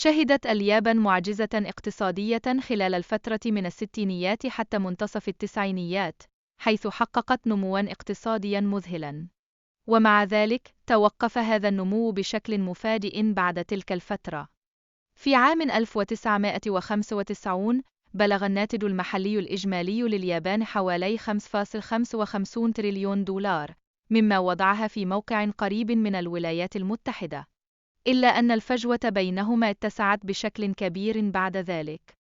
شهدت اليابان معجزة اقتصادية خلال الفترة من الستينيات حتى منتصف التسعينيات، حيث حققت نمواً اقتصادياً مذهلاً. ومع ذلك، توقف هذا النمو بشكل مفاجئ بعد تلك الفترة. في عام 1995 بلغ الناتج المحلي الإجمالي لليابان حوالي 5.55 تريليون دولار، مما وضعها في موقع قريب من الولايات المتحدة. إلا أن الفجوة بينهما اتسعت بشكل كبير بعد ذلك.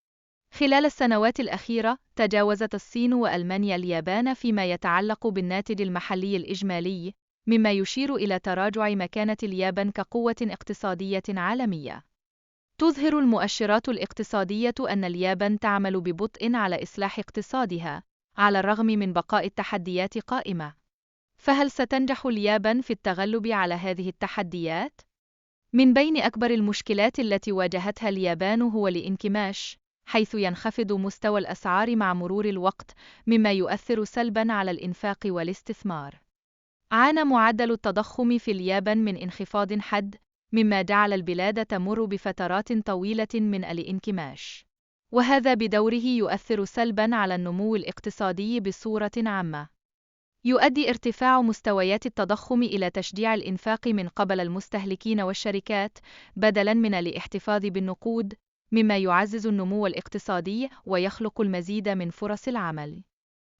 خلال السنوات الأخيرة، تجاوزت الصين وألمانيا اليابان فيما يتعلق بالناتج المحلي الإجمالي، مما يشير إلى تراجع مكانة اليابان كقوة اقتصادية عالمية. تظهر المؤشرات الاقتصادية أن اليابان تعمل ببطء على إصلاح اقتصادها، على الرغم من بقاء التحديات قائمة. فهل ستنجح اليابان في التغلب على هذه التحديات؟ من بين أكبر المشكلات التي واجهتها اليابان هو الانكماش، حيث ينخفض مستوى الأسعار مع مرور الوقت، مما يؤثر سلباً على الإنفاق والاستثمار. عانى معدل التضخم في اليابان من انخفاض حاد، مما جعل البلاد تمر بفترات طويلة من الانكماش، وهذا بدوره يؤثر سلباً على النمو الاقتصادي بصورة عامة. يؤدي ارتفاع مستويات التضخم إلى تشجيع الإنفاق من قبل المستهلكين والشركات، بدلاً من الاحتفاظ بالنقود، مما يعزز النمو الاقتصادي ويخلق المزيد من فرص العمل.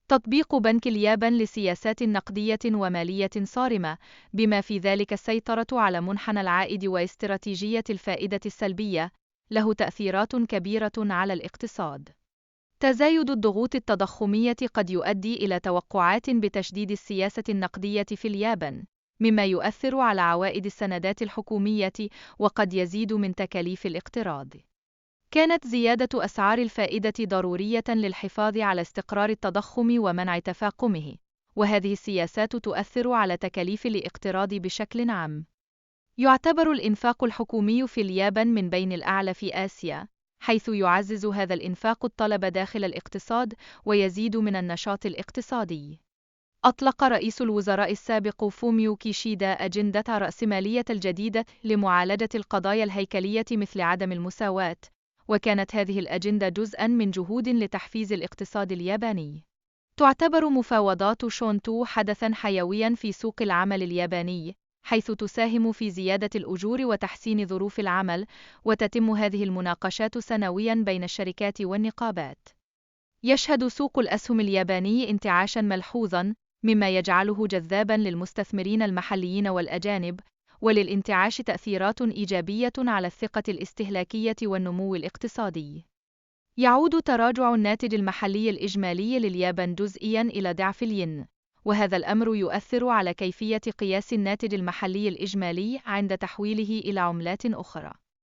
تطبيق بنك اليابان لسياسات نقدية ومالية صارمة، بما في ذلك السيطرة على منحنى العائد واستراتيجية الفائدة السلبية، له تأثيرات كبيرة على الاقتصاد. تزايد الضغوط التضخمية قد يؤدي إلى توقعات بتشديد السياسة النقدية في اليابان، مما يؤثر على عوائد السندات الحكومية وقد يزيد من تكاليف الاقتراض. كانت زيادة أسعار الفائدة ضرورية للحفاظ على استقرار التضخم ومنع تفاقمه، وهذه السياسات تؤثر على تكاليف الاقتراض بشكل عام. يعتبر الإنفاق الحكومي في اليابان من بين الأعلى في آسيا، حيث يعزز هذا الإنفاق الطلب داخل الاقتصاد ويزيد من النشاط الاقتصادي. أطلق رئيس الوزراء السابق فوميو كيشيدا أجندة رأسمالية الجديدة لمعالجة القضايا الهيكلية مثل عدم المساواة، وكانت هذه الأجندة جزءاً من جهود لتحفيز الاقتصاد الياباني. تعتبر مفاوضات شونتو حدثاً حيوياً في سوق العمل الياباني، حيث تساهم في زيادة الأجور وتحسين ظروف العمل، وتتم هذه المناقشات سنوياً بين الشركات والنقابات. يشهد سوق الأسهم الياباني انتعاشاً ملحوظاً، مما يجعله جذاباً للمستثمرين المحليين والأجانب، وللانتعاش تأثيرات إيجابية على الثقة الاستهلاكية والنمو الاقتصادي. يعود تراجع الناتج المحلي الإجمالي لليابان جزئياً إلى ضعف الين، وهذا الأمر يؤثر على كيفية قياس الناتج المحلي الإجمالي عند تحويله إلى عملات أخرى.